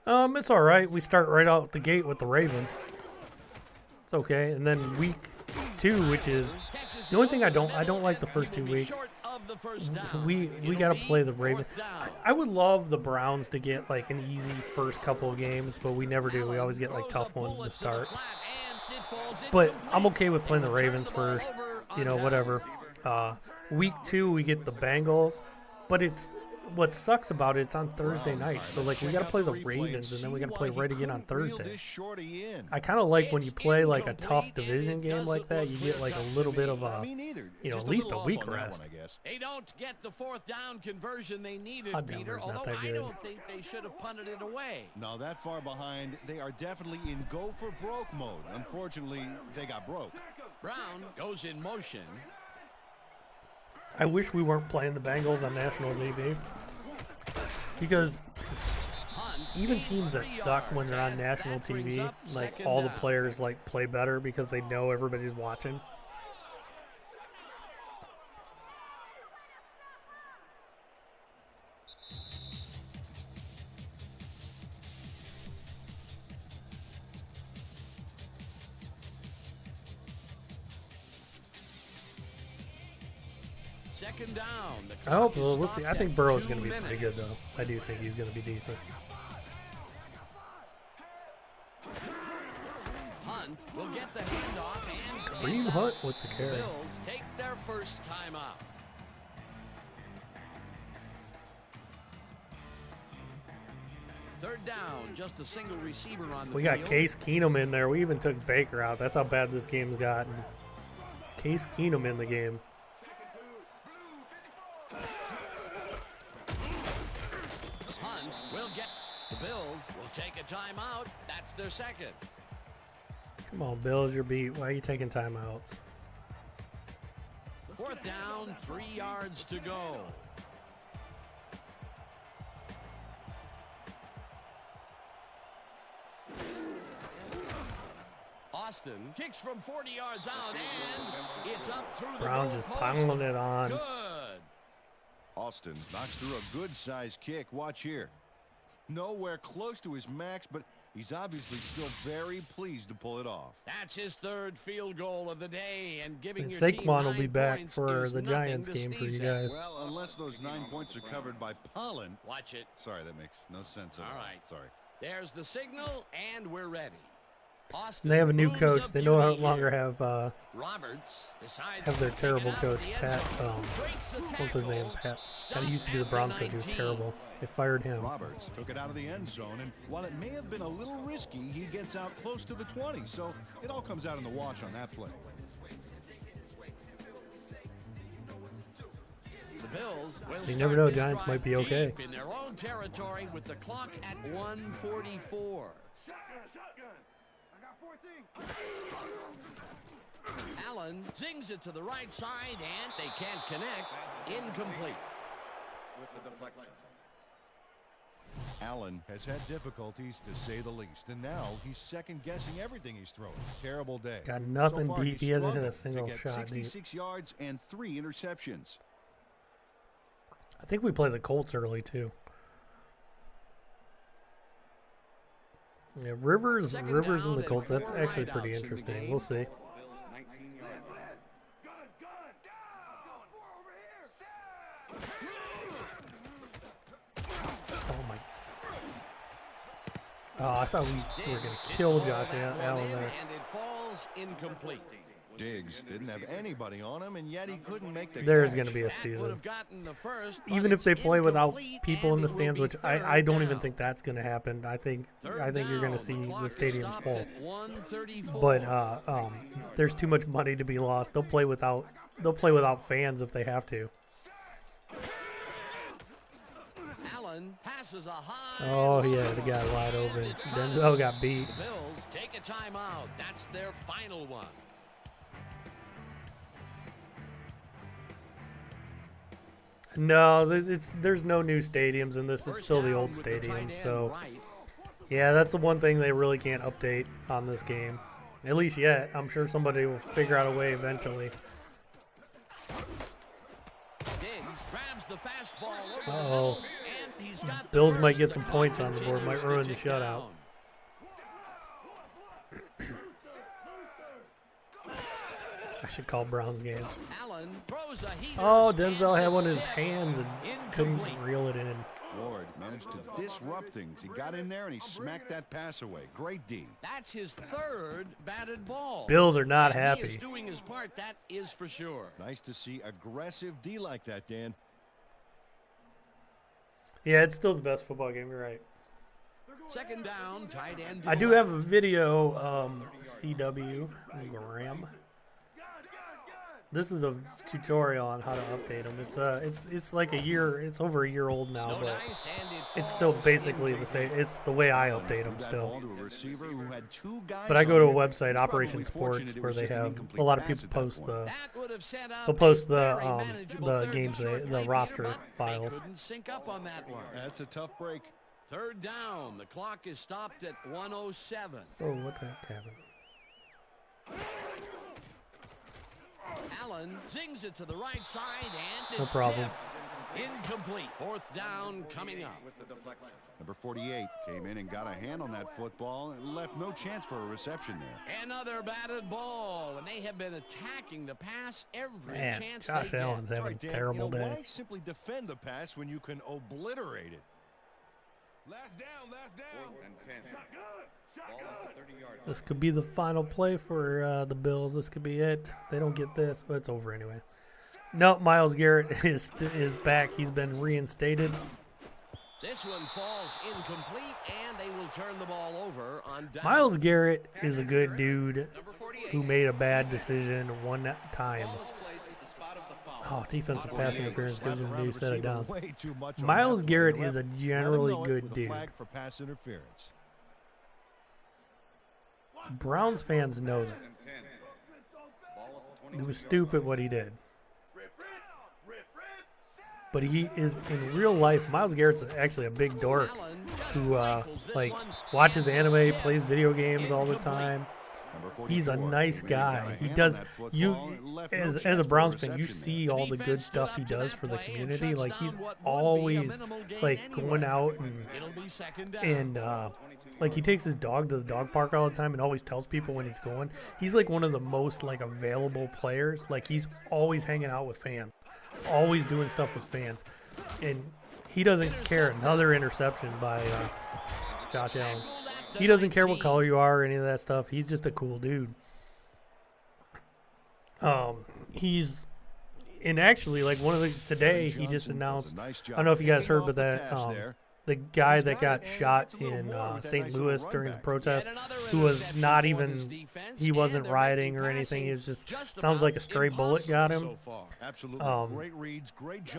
line. It's all right. We start right out the gate with the Ravens. It's okay. And then week 2, which is the only thing I don't like the first 2 weeks. We got to play the Ravens. I would love the Browns to get like an easy first couple of games, but we never do. We always get like tough ones to start. But I'm okay with playing the Ravens first. You know, whatever. Week 2 we get the Bengals, but what sucks about it's on Thursday night. So like we got to play the Ravens and then we got to play right again on Thursday. I kind of like when you play like a tough division game like that, you get like a little bit of a, you know, at least a week rest. They don't get the 4th down conversion they needed, Ah, Peter, Denver's not although that I good. don't think they should have punted it away. Now that far behind, they are definitely in go for broke mode. Unfortunately, they got broke. Brown goes in motion. I wish we weren't playing the Bengals on national TV, because Hunt even gains teams that 3 suck when yards, they're on and national that brings TV, up like second all the down. players like play better because they know everybody's watching. Second down. The I hope clock is we'll see. I stopped think at Burrow's 2 going to be pretty good, minutes. though. I do think he's going to be decent. Hunt will get the handoff and Kareem it's Hunt up. with the carry. Bills take their first time out. Third down, just a single receiver on the We field. got Case Keenum in there. We even took Baker out. That's how bad this game's gotten. Case Keenum in the game. Hunt will get the Bills will take a timeout. That's their second. Come on, Bills, you're beat. Why are you taking timeouts? 4th down, 3 yards to go. Austin kicks from 40 yards out, and it's up through the Brown just goalpost. piling it on. Good. Austin knocks through a good-sized kick. Watch here. Nowhere close to his max, but he's obviously still very pleased to pull it off. That's his 3rd field goal of the day, and giving And your team Saquon will be 9 back points for is the nothing Giants to game for you sneeze at. guys. Well, unless those 9 points are covered by pollen. Watch it. Sorry, that makes no sense at all. All right. Sorry. There's the signal, and we're ready. Austin And they have a new moves coach. up They no beauty longer here. have Roberts decides have their to take terrible it out coach, the end Pat. zone. Breaks the What's his name? tackle. Pat. Stops He used to be the at Browns coach. He was 19. terrible. They fired him. Roberts took it out of the end zone, and while it may have been a little risky, he gets out close to the 20, so it all comes out in the wash on that play. Bills will You never start know, this Giants drive might be okay. deep in their own territory with the clock at 1:44. Allen zings it to the right side, and they can't connect. Incomplete. With the deflection. Allen has had difficulties, to say the least, and now he's second-guessing everything he's thrown. Terrible day. Got nothing So far, deep. he's He hasn't hit a struggled single to get shot deep. 66 yards and 3 interceptions. I think we play the Colts early too. Yeah, Rivers and the Colts. That's actually pretty interesting. We'll see. Bills 19 yards. Oh my! Oh, I thought we were gonna kill Josh Allen there. And it falls incomplete. Diggs didn't have anybody on him, and yet he couldn't make the There's catch. going to be a Would season. have gotten the first, but Even if it's they play without incomplete, people in and the it will stands, be which I third don't even down. think that's going to happen. I think Third you're going to down. see clock the is stadium's stopped full. at 1:34. But there's too much money to be lost. They'll play without fans if they have to. Allen passes a high. Oh yeah, the guy wide open. It's Denzel got beat. The Bills take a timeout. That's their final one. No, there's no new stadiums, and this is First still the down old with the tight stadium. end So right. yeah, that's the one thing they really can't update on this game, at least yet. I'm sure somebody will figure out a way eventually. Diggs grabs the fastball over the Uh-oh. middle, and he's got the Bills first. might get The some clock points on the board, continues might to ruin the tick shutout. down. I should call Browns games. Allen throws a heater, Oh, Denzel and had one in it's his tipped. hands and couldn't Incomplete. reel it in. Ward managed to disrupt things. He got in there and he smacked that pass away. Great D. That's his third batted ball. Bills are not And he is happy. doing his part, that is for sure. Nice to see aggressive D like that, Dan. Yeah, it's still the best football game. You're right. Second down, tight end. to I the do left. have a video, CW Graham. This is a tutorial on how to update them. It's like a year. It's over a year old now, No but dice, and it it's still falls basically the incomplete. same. It's the way I update them That still. ball to a receiver who had 2 guys But I go to a on it. website, He's probably Operation Sports, fortunate it where was they just an have incomplete a lot of pass people at that post point. That would have set up they'll post a very the manageable the third games and short the play here, roster but files. They couldn't sync up on that one. That's a tough break. Third down. The clock is stopped at 1:07. Oh, what the heck happened? Allen zings it to the right side, and No it's problem. tipped. Incomplete. Fourth down coming up. With the deflection. Number 48 came in and got a hand on that football and left no chance for a reception there. Another batted ball, and they have been attacking the pass every Man, chance Josh they get. Allen's having a Dan. terrible Why day. simply defend the pass when you can obliterate it? Last down, last down. 4th and 10. Ball at the 30-yard line. This could be the final play for the Bills. This could be it. They don't get this. Well, it's over anyway. No, Myles Garrett is back. He's been reinstated. This one falls incomplete, and they will turn the ball over on down. Myles Garrett is a good dude Number 48. who made a bad decision one time. Ball is placed at the spot of the foul. Oh, defensive pass interference gives him a new set of downs. Way too much on Myles that play. Garrett The ref is a let him generally know it good with a dude. flag for pass interference. Browns fans know that. 10. Ball at the It was 22-yard stupid what he did. But he is, in real life, Myles Garrett's actually a big dork Allen just who rifles this like one, watches and it's anime, tipped. plays video games all the Incomplete. time. Number He's a 44 nice came in and got guy. a He hand does on that football you and left no as a chance for Browns fan, you reception there. see all the defense good stood stuff up he to does that for the play and community. shuts Like he's down what would be a always minimal gain like anyway. going out and It'll be second down. like he takes his dog to the dog park all the time and always tells people when he's going. He's like one of the most like available players. Like he's always hanging out with fans, always doing stuff with fans, and he doesn't care. Another interception by Josh Allen. He doesn't care what color you are or any of that stuff. He's just a cool dude. He's and actually like one of the today he just Johnson does a announced. nice job I don't know if you guys picking heard, off but the that pass there. the guy that got shot in St. Louis during the protest, who was not even, he wasn't rioting or anything. It was just sounds like a stray bullet got him.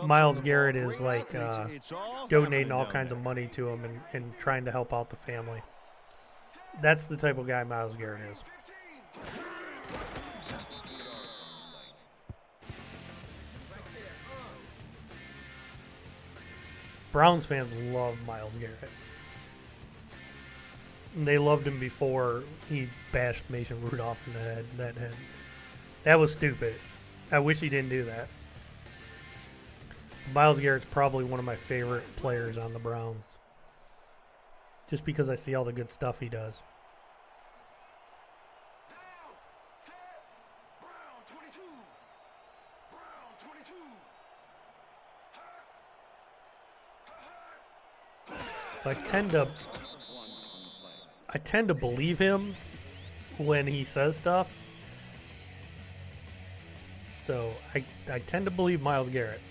Myles Garrett is like donating all kinds of money to him and trying to help out the family. That's the type of guy Myles Garrett is. Browns fans love Myles Garrett. They loved him before he bashed Mason Rudolph in the head. That was stupid. I wish he didn't do that. Myles Garrett's probably one of my favorite players on the Browns. Just because I see all the good stuff he does. So I tend to believe him when he says stuff. So I tend to believe Myles Garrett.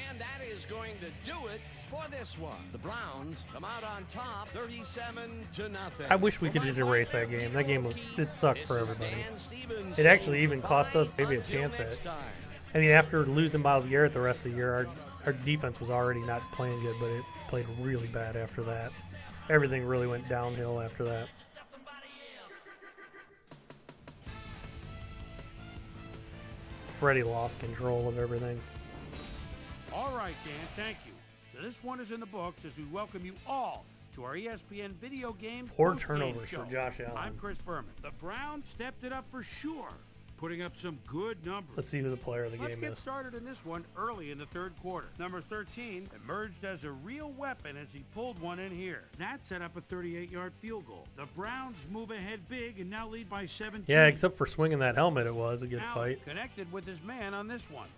And that is going to do it for this one. The Browns come out on top, 37-0. I wish we could just erase that game. That game it sucked for everybody. It actually even cost us maybe a chance at it. I mean, after losing Myles Garrett the rest of the year, our defense was already not playing good, but it played really bad after that. Everything really went downhill after that. Freddie lost control of everything. All right, Dan, thank you. So this one is in the books as we welcome you all to our ESPN video game 4 turnovers for Josh Allen. I'm Chris Berman. The Browns stepped it up for sure, putting up some good numbers. Let's see who the player of the game is. Let's get started in this one early in the third quarter. Number 13 emerged as a real weapon as he pulled one in here. That set up a 38-yard field goal. The Browns move ahead big and now lead by 17. Yeah, except for swinging that helmet, it was a good fight. Connected with his man on this one.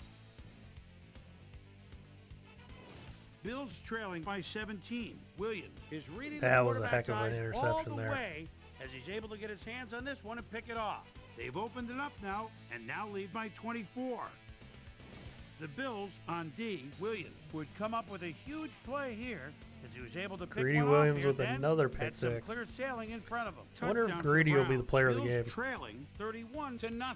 Bills trailing by 17. Williams is reading that was a heck of an interception all the there. Way as he's able to get his hands on this one and pick it off. They've opened it up now and now lead by 24. The Bills on D. Williams would come up with a huge play here as he was able to pick Greedy one Williams off here, with another pick some six. clear sailing in front of him. I wonder if Touchdown Greedy for will be the player of the Bills game. Trailing 31-0.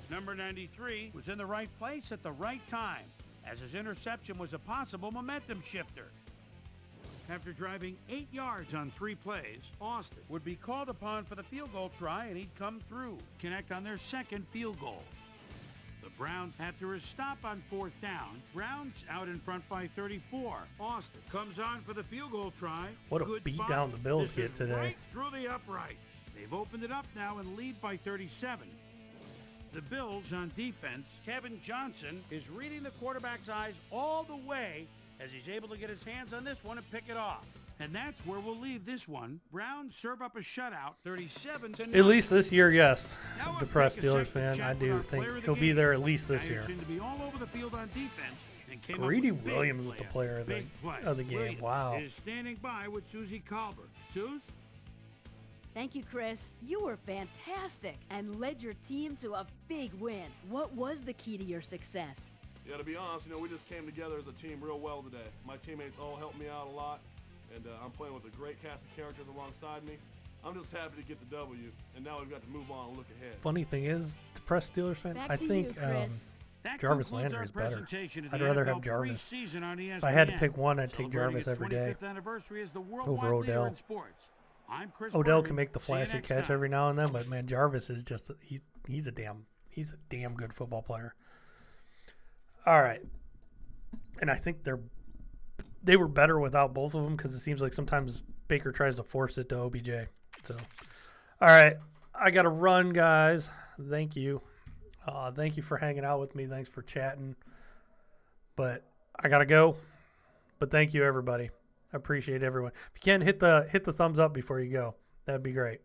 Number 93 was in the right place at the right time, as his interception was a possible momentum shifter. After driving 8 yards on 3 plays, Austin would be called upon for the field goal try, and he'd come through, connect on their second field goal. The Browns, after his stop on 4th down, Browns out in front by 34. Austin comes on for the field goal try. What a Good beat spot. down the Bills This get is today. Right through the uprights. They've opened it up now and lead by 37. The Bills on defense, Kevin Johnson is reading the quarterback's eyes all the way as he's able to get his hands on this one and pick it off. And that's where we'll leave this one. Browns serve up a shutout, 37-0. At least this year, yes. Now Depressed let's take a Steelers second fan, check I with do our think player of the he'll be game. there at least this Guy who year. seemed to be all over the field on defense and came up Greedy with big Williams was the plans. player Big play. of the game. Williams Wow. is standing by with Susie Colbert. Suze? Thank you, Chris. You were fantastic and led your team to a big win. What was the key to your success? Yeah, to be honest, we just came together as a team real well today. My teammates all helped me out a lot, and I'm playing with a great cast of characters alongside me. I'm just happy to get the W, and now we've got to move on and look ahead. Funny thing is, depressed Steelers fan, Back I to think you, Chris. Jarvis Landry is better. I'd rather have Jarvis. If I had to pick one, I'd take Jarvis every day over Odell. Odell can make the flashy catch every now and then, but man, Jarvis is just he's a damn good football player. All right, and I think they were better without both of them because it seems like sometimes Baker tries to force it to OBJ. So, all right, I got to run, guys. Thank you. Thank you for hanging out with me. Thanks for chatting. But I got to go. But thank you, everybody. I appreciate everyone. If you can, hit the thumbs up before you go. That'd be great.